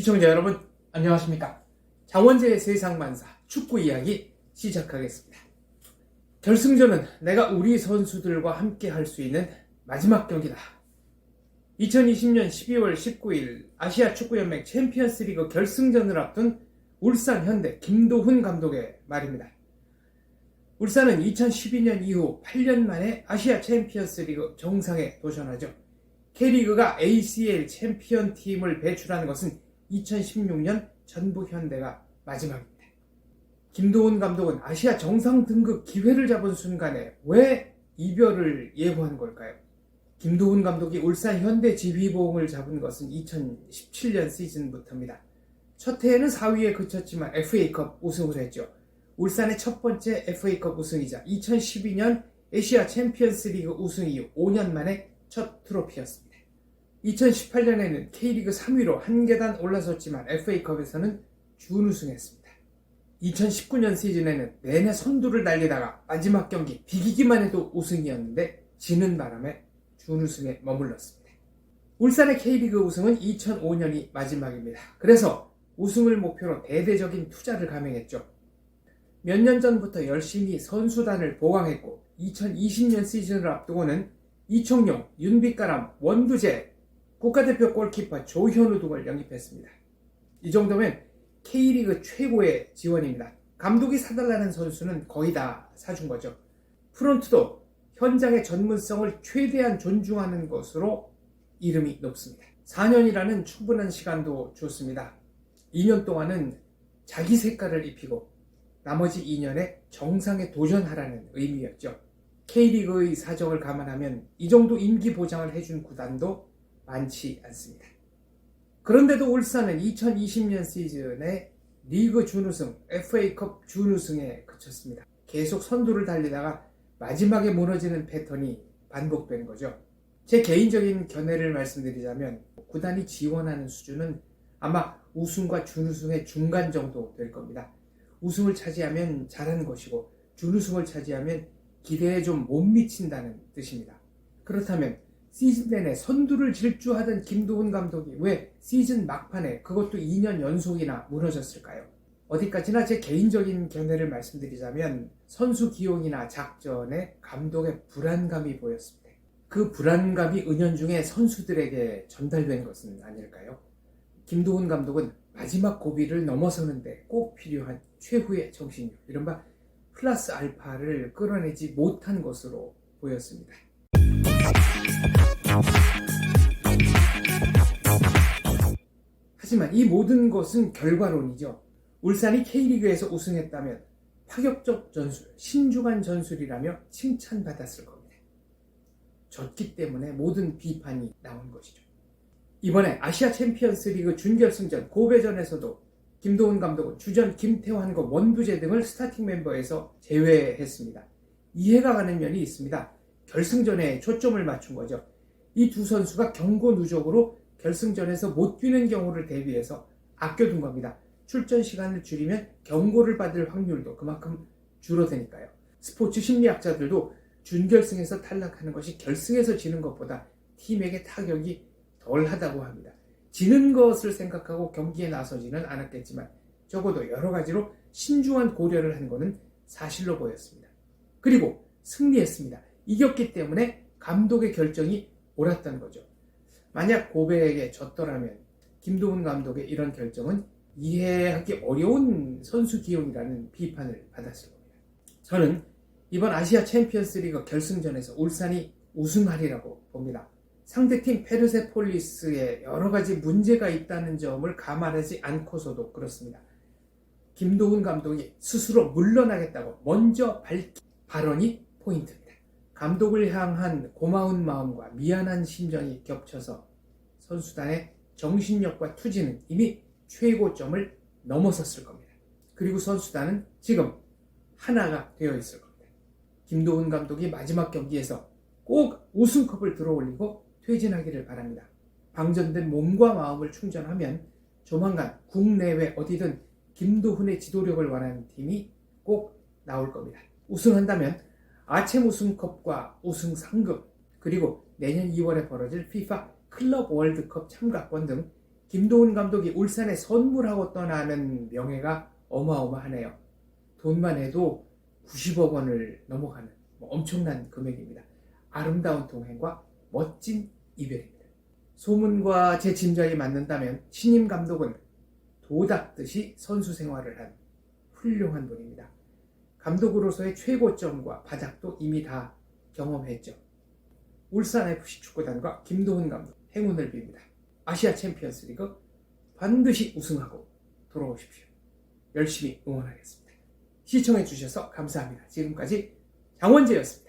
시청자 여러분 안녕하십니까. 장원재의 세상만사 축구 이야기 시작하겠습니다. 결승전은 내가 우리 선수들과 함께 할 수 있는 마지막 경기다. 2020년 12월 19일 아시아 축구연맹 챔피언스리그 결승전을 앞둔 울산 현대 김도훈 감독의 말입니다. 울산은 2012년 이후 8년 만에 아시아 챔피언스리그 정상에 도전하죠. K리그가 ACL 챔피언 팀을 배출하는 것은 2016년 전북현대가 마지막입니다. 김도훈 감독은 아시아 정상 등극 기회를 잡은 순간에 왜 이별을 예고한 걸까요? 김도훈 감독이 울산 현대 지휘봉을 잡은 것은 2017년 시즌부터입니다. 첫 해에는 4위에 그쳤지만 FA컵 우승을 했죠. 울산의 첫 번째 FA컵 우승이자 2012년 아시아 챔피언스리그 우승 이후 5년 만에 첫 트로피였습니다. 2018년에는 K리그 3위로 한 계단 올라섰지만 FA컵에서는 준우승했습니다. 2019년 시즌에는 내내 선두를 달리다가 마지막 경기 비기기만 해도 우승이었는데 지는 바람에 준우승에 머물렀습니다. 울산의 K리그 우승은 2005년이 마지막입니다. 그래서 우승을 목표로 대대적인 투자를 감행했죠. 몇 년 전부터 열심히 선수단을 보강했고 2020년 시즌을 앞두고는 이청용, 윤빛가람, 원두재, 국가대표 골키퍼 조현우 등을 영입했습니다. 이 정도면 K리그 최고의 지원입니다. 감독이 사달라는 선수는 거의 다 사준 거죠. 프런트도 현장의 전문성을 최대한 존중하는 것으로 이름이 높습니다. 4년이라는 충분한 시간도 줬습니다. 2년 동안은 자기 색깔을 입히고 나머지 2년에 정상에 도전하라는 의미였죠. K리그의 사정을 감안하면 이 정도 임기 보장을 해준 구단도 많지 않습니다. 그런데도 울산은 2020년 시즌에 리그 준우승, FA컵 준우승에 그쳤습니다. 계속 선두를 달리다가 마지막에 무너지는 패턴이 반복된 거죠. 제 개인적인 견해를 말씀드리자면 구단이 지원하는 수준은 아마 우승과 준우승의 중간 정도 될 겁니다. 우승을 차지하면 잘하는 것이고 준우승을 차지하면 기대에 좀 못 미친다는 뜻입니다. 그렇다면 시즌 내내 선두를 질주하던 김도훈 감독이 왜 시즌 막판에 그것도 2년 연속이나 무너졌을까요? 어디까지나 제 개인적인 견해를 말씀드리자면 선수 기용이나 작전에 감독의 불안감이 보였습니다. 그 불안감이 은연중에 선수들에게 전달된 것은 아닐까요? 김도훈 감독은 마지막 고비를 넘어서는데 꼭 필요한 최후의 정신력, 이른바 플러스 알파를 끌어내지 못한 것으로 보였습니다. 하지만 이 모든 것은 결과론이죠. 울산이 K리그에서 우승했다면 파격적 전술, 신중한 전술이라며 칭찬받았을 겁니다. 졌기 때문에 모든 비판이 나온 것이죠. 이번에 아시아 챔피언스리그 준결승전 고베전에서도 김도훈 감독은 주전 김태환과 원두재 등을 스타팅 멤버에서 제외했습니다. 이해가 가는 면이 있습니다. 결승전에 초점을 맞춘 거죠. 이 두 선수가 경고 누적으로 결승전에서 못 뛰는 경우를 대비해서 아껴둔 겁니다. 출전 시간을 줄이면 경고를 받을 확률도 그만큼 줄어드니까요. 스포츠 심리학자들도 준결승에서 탈락하는 것이 결승에서 지는 것보다 팀에게 타격이 덜하다고 합니다. 지는 것을 생각하고 경기에 나서지는 않았겠지만 적어도 여러 가지로 신중한 고려를 한 것은 사실로 보였습니다. 그리고 승리했습니다. 이겼기 때문에 감독의 결정이 옳았다는 거죠. 만약 고베에게 졌더라면 김도훈 감독의 이런 결정은 이해하기 어려운 선수 기용이라는 비판을 받았을 겁니다. 저는 이번 아시아 챔피언스리그 결승전에서 울산이 우승하리라고 봅니다. 상대팀 페르세폴리스에 여러 가지 문제가 있다는 점을 감안하지 않고서도 그렇습니다. 김도훈 감독이 스스로 물러나겠다고 먼저 밝힌 발언이 포인트입니다. 감독을 향한 고마운 마음과 미안한 심정이 겹쳐서 선수단의 정신력과 투지는 이미 최고점을 넘어섰을 겁니다. 그리고 선수단은 지금 하나가 되어 있을 겁니다. 김도훈 감독이 마지막 경기에서 꼭 우승컵을 들어올리고 퇴진하기를 바랍니다. 방전된 몸과 마음을 충전하면 조만간 국내외 어디든 김도훈의 지도력을 원하는 팀이 꼭 나올 겁니다. 우승한다면 아챔 우승컵과 우승 상금, 그리고 내년 2월에 벌어질 FIFA 클럽 월드컵 참가권 등 김도훈 감독이 울산에 선물하고 떠나는 명예가 어마어마하네요. 돈만 해도 90억 원을 넘어가는 엄청난 금액입니다. 아름다운 동행과 멋진 이별입니다. 소문과 제 짐작이 맞는다면 신임 감독은 도닦듯이 선수 생활을 한 훌륭한 분입니다. 감독으로서의 최고점과 바닥도 이미 다 경험했죠. 울산FC 축구단과 김도훈 감독 행운을 빕니다. 아시아 챔피언스 리그 반드시 우승하고 돌아오십시오. 열심히 응원하겠습니다. 시청해주셔서 감사합니다. 지금까지 장원재였습니다.